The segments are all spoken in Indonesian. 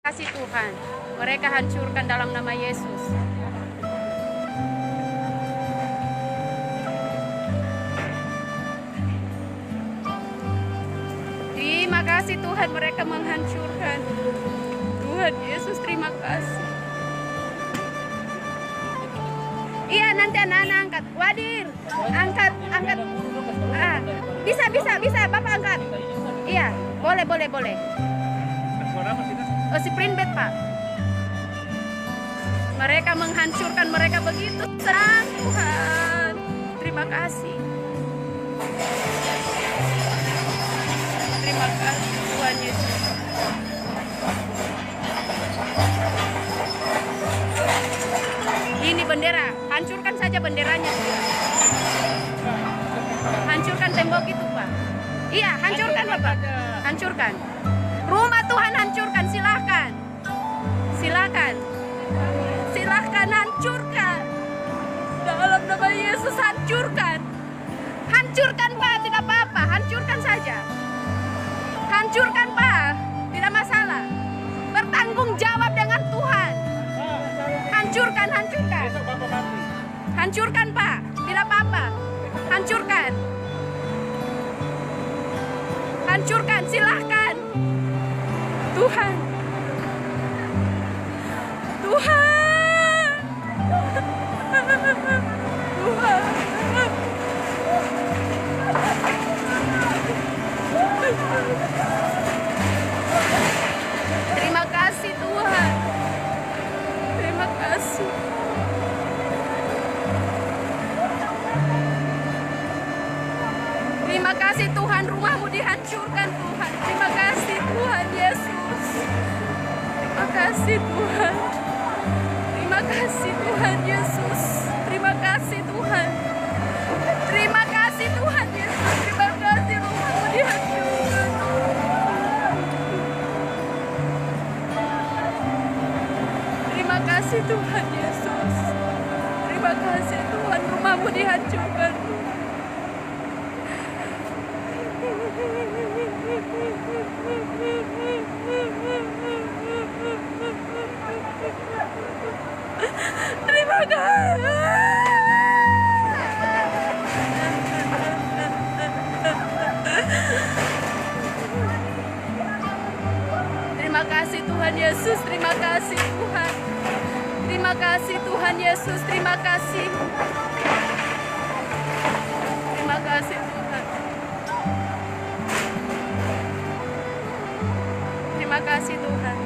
Kasih Tuhan, mereka hancurkan dalam nama Yesus. Terima kasih Tuhan, mereka menghancurkan. Tuhan Yesus, terima kasih. Iya, nanti anak-anak angkat. Wadir, angkat. Bisa, Bapak angkat. Iya, boleh. Oh, si Prinbet, Pak. Mereka menghancurkan, mereka begitu senang, Tuhan. Terima kasih. Terima kasih Tuhan Yesus. Ini bendera, hancurkan saja benderanya, Tuhan. Hancurkan tembok itu, Pak. Iya, hancurkan, Bapak. Hancurkan. Rumah Tuhan hancurkan, silakan. Silakan hancurkan. Dalam nama Yesus hancurkan. Hancurkan, Pak, tidak apa-apa. Hancurkan saja. Hancurkan, Pak. Tidak masalah. Bertanggung jawab dengan Tuhan. Hancurkan. Hancurkan, Pak. Tidak apa-apa. Hancurkan. Hancurkan, silahkan. Tuhan. Terima kasih Tuhan. Terima kasih. Terima kasih Tuhan, rumahmu dihancurkan Tuhan. Terima kasih Tuhan Yesus. Terima kasih Tuhan. Terima kasih Tuhan Yesus. Terima kasih Tuhan. Terima kasih Tuhan Yesus. Terima kasih rumahmu dihancurkan. Terima kasih Tuhan Yesus. Terima kasih Tuhan, rumahmu dihancurkan. Terima kasih. Terima kasih Tuhan Yesus, terima kasih Tuhan. Terima kasih Tuhan Yesus, terima kasih. Terima kasih Tuhan. Terima kasih Tuhan.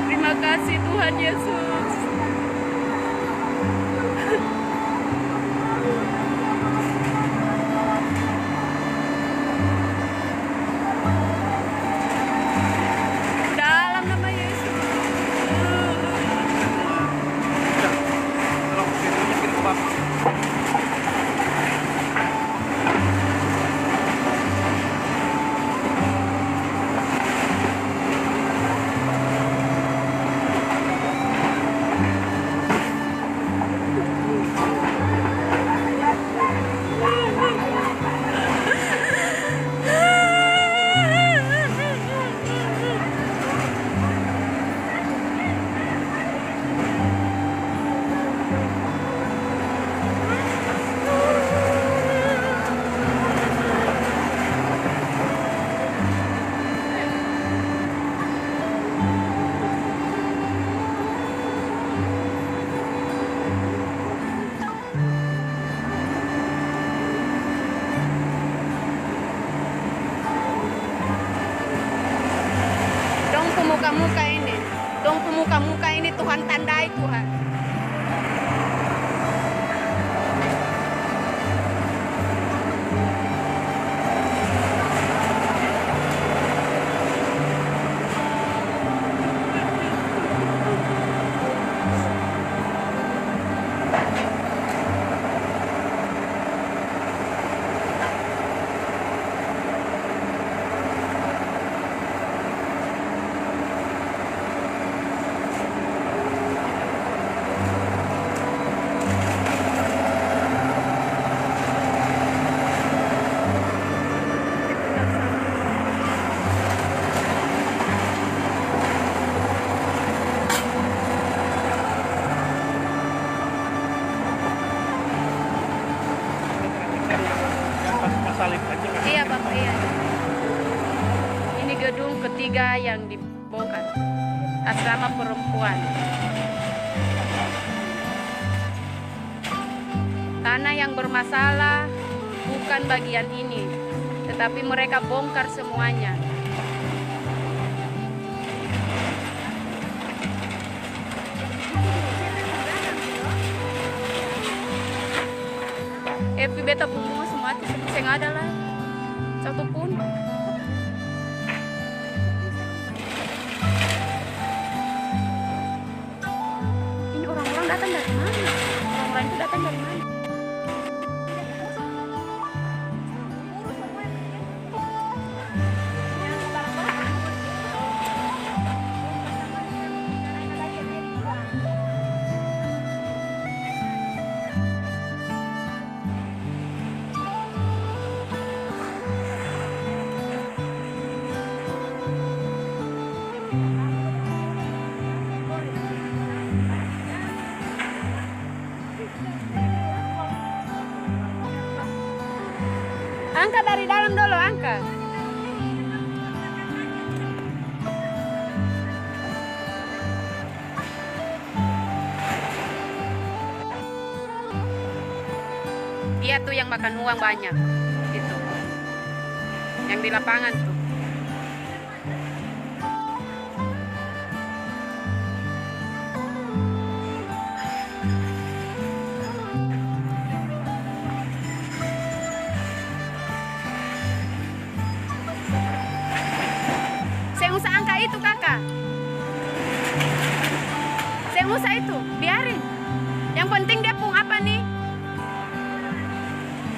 Terima kasih Tuhan Yesus. Dalam nama Yesus. Muka-muka ini Tuhan tandai Tuhan. ketiga yang dibongkar, asrama perempuan. Tanah yang bermasalah bukan bagian ini, tetapi mereka bongkar semuanya. Epi beta bunga semua saya nggak ada lah satu pun. Ini orang-orang datang dari mana? Orang-orang itu datang dari mana? Angkat dari dalam dulu, angkat. Dia tuh yang makan uang banyak, itu. Yang di lapangan tuh. Itu kakak, saya usah itu, biarin. Yang penting dia pung apa nih,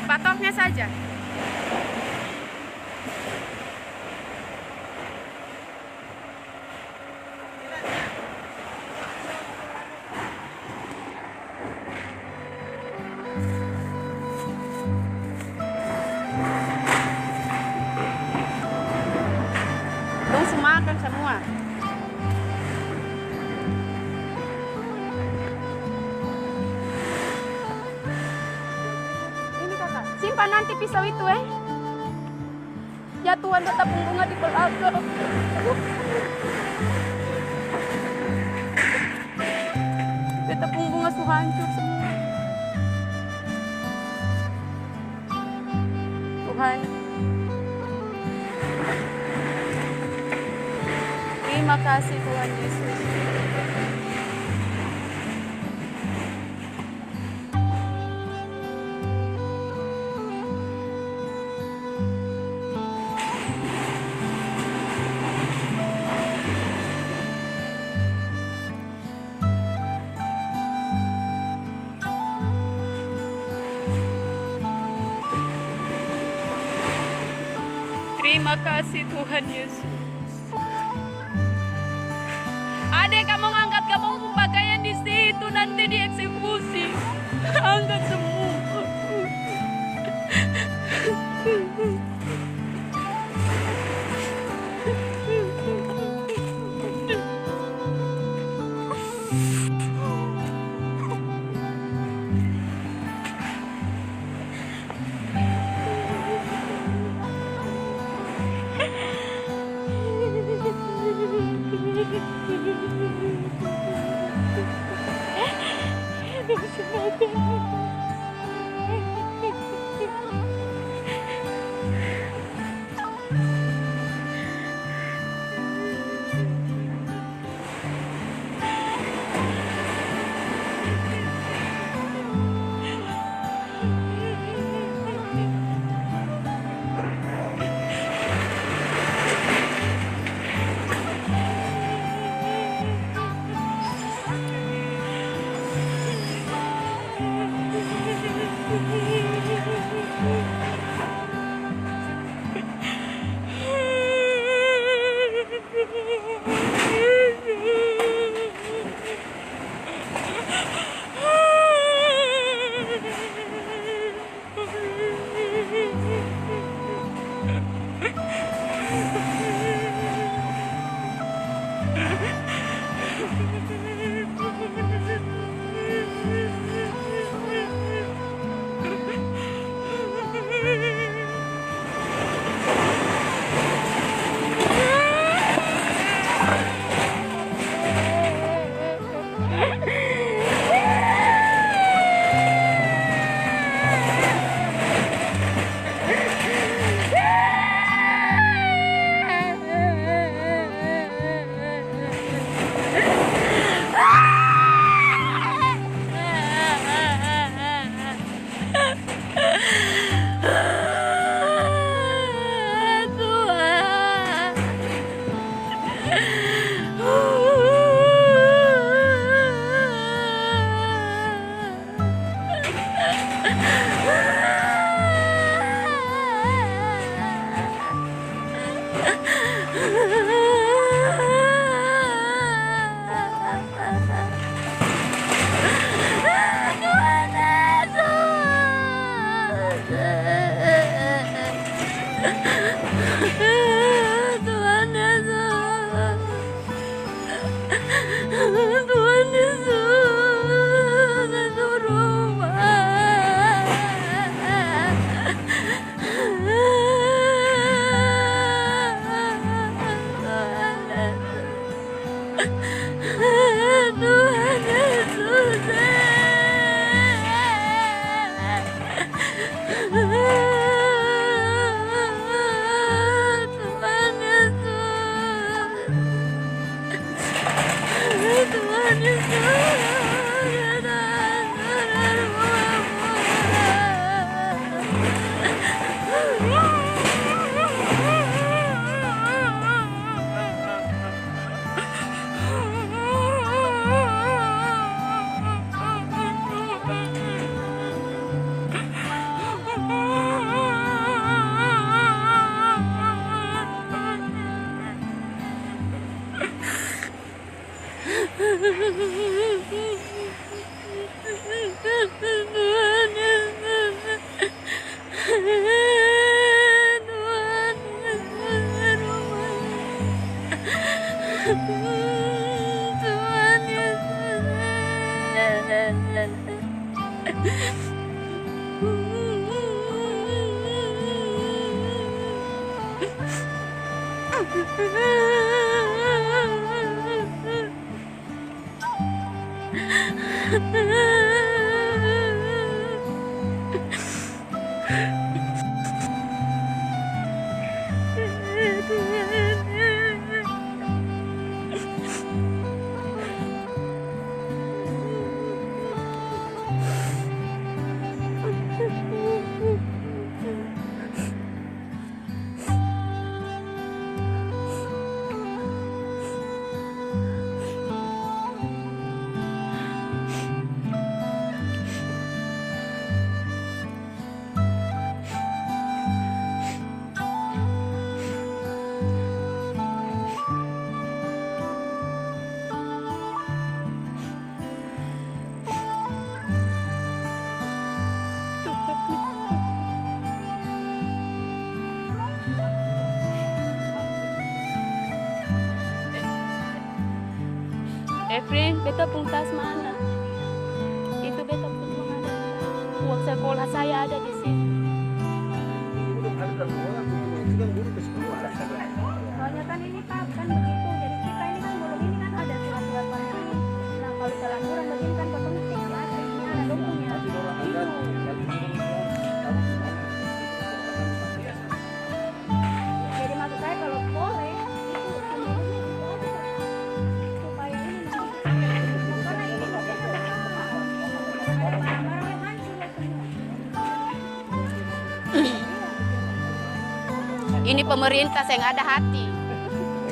patoknya saja. Makan semua. Ini kakak, simpan nanti pisau itu jatuhan tetap bunga di belakang. Tetap bunga su hancur semua. Tuhan, terima kasih Tuhan Yesus. Terima kasih Tuhan Yesus. Adek, kamu angkat kamu pakaian di situ nanti dieksekusi. Angkat semua. Efren, beta pun tas mana? Itu beta pun ada. Uang sekolah saya ada di situ. Soalnya kan ini Pak, kan begitu. Jadi kita ini kan belum ini kan ada surat-surat pangeran. Nah kalau jalan kurang begini kan potong tinggal ada. Ini ada dokumennya. Jadi maksud saya kalau boleh itu supaya ini karena ini barang-barang yang hancur semua. Ini pemerintah yang ada hati.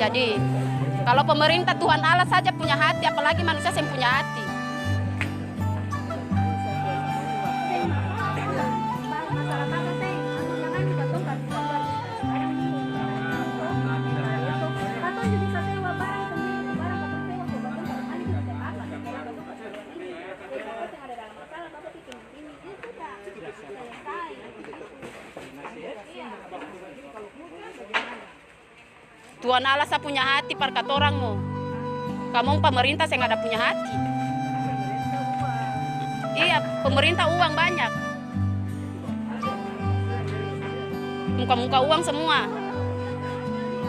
Jadi kalau pemerintah Tuhan Allah saja punya hati, apalagi manusia yang punya hati. Tuhan Allah saya punya hati par kata orangmu. Kamu pemerintah saya nggak ada punya hati. Iya, pemerintah uang banyak. Muka-muka uang semua.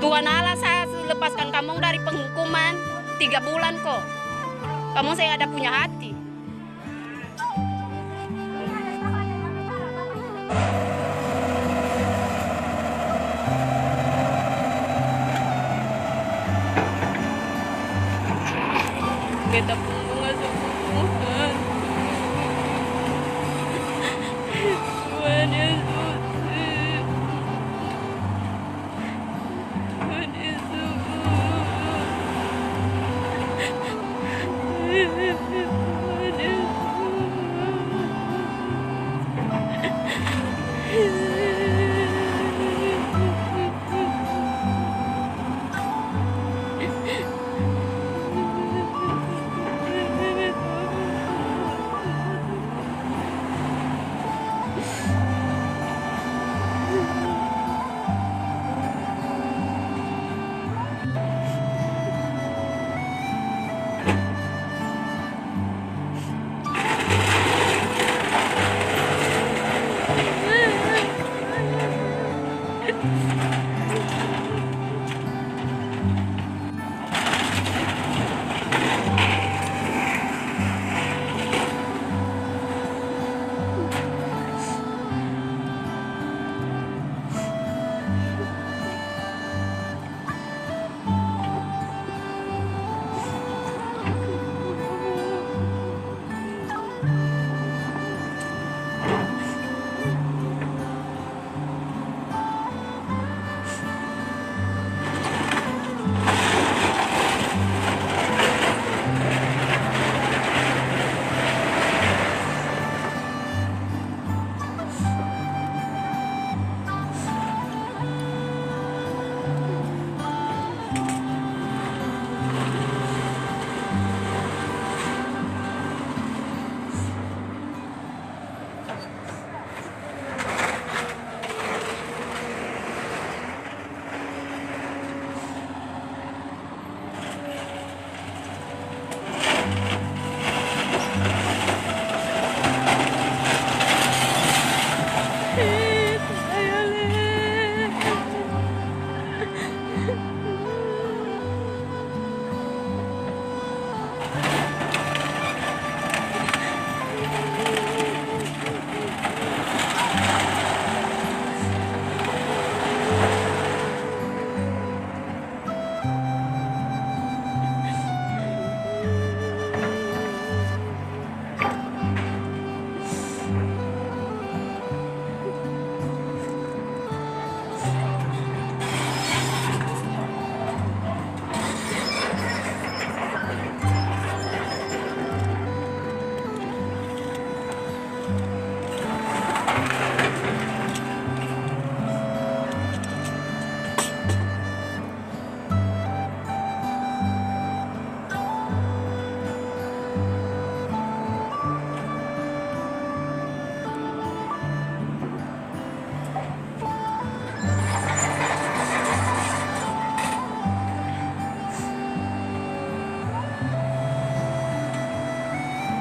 Tuhan Allah saya lepaskan kamu dari penghukuman 3 bulan kok. Kamu saya nggak ada punya hati. Kita bunga semua Tuhan Yesus. Tuhan Yesus. Tuhan Yesus.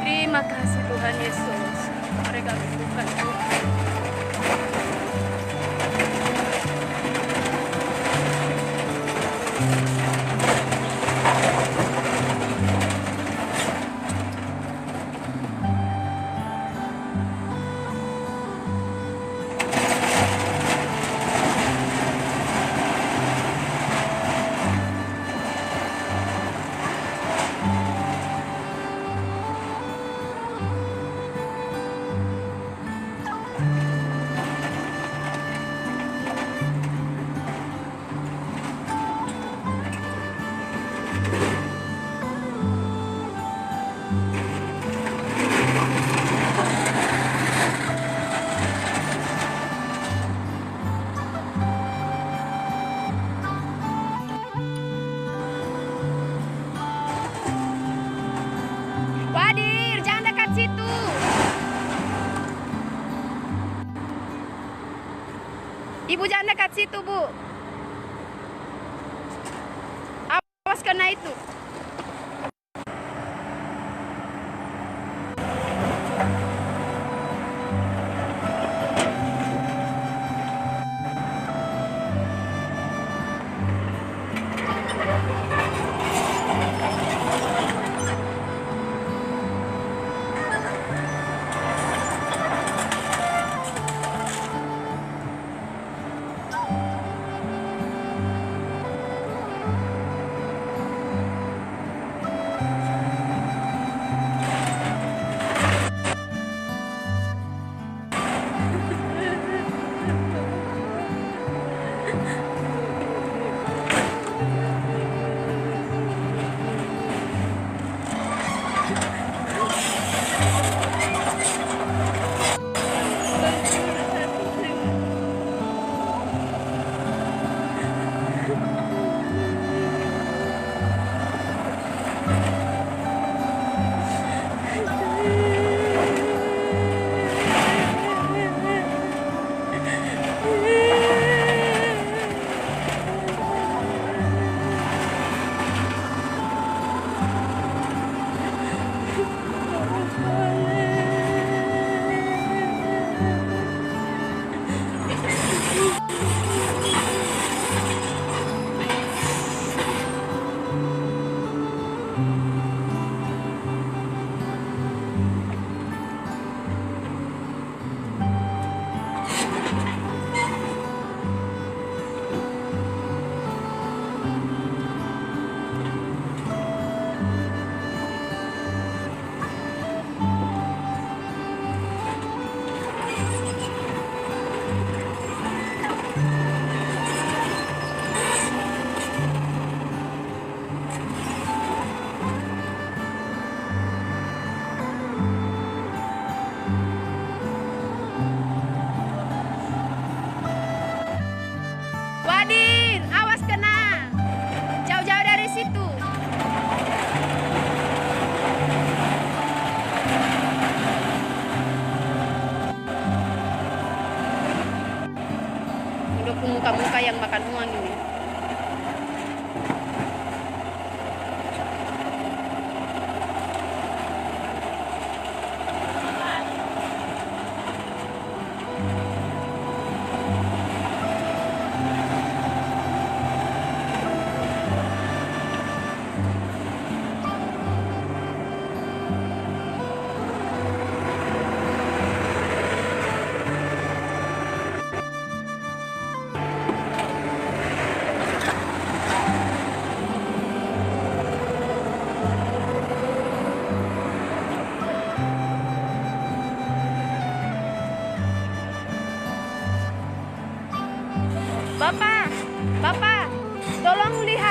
Terima kasih Tuhan Yesus. Mereka rindukan Tuhan. Wadir, jangan dekat situ. Ibu jangan dekat situ, Bu. Awas kena itu.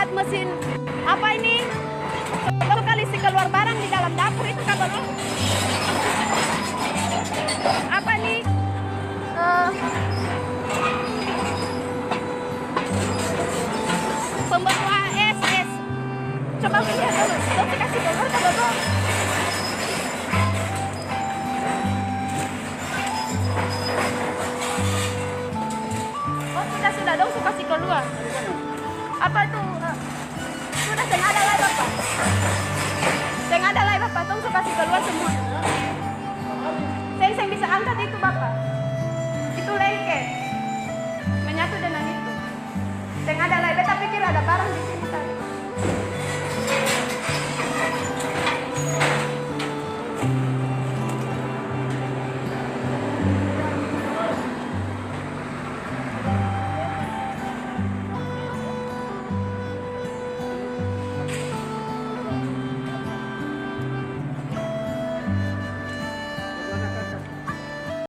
lihat mesin apa ini? Satu kali si keluar barang di dalam dapur itu kan baru. Apa nih? Pembawa ASS. Coba lihat dulu. Dokter kasih keluar kan baru. Oh sudah dong suka kasih keluar. Apa itu? Sudah saya ada live Bapak. Saya ada live Bapak, tong suka kasih keluar semua. Saya bisa angkat itu Bapak.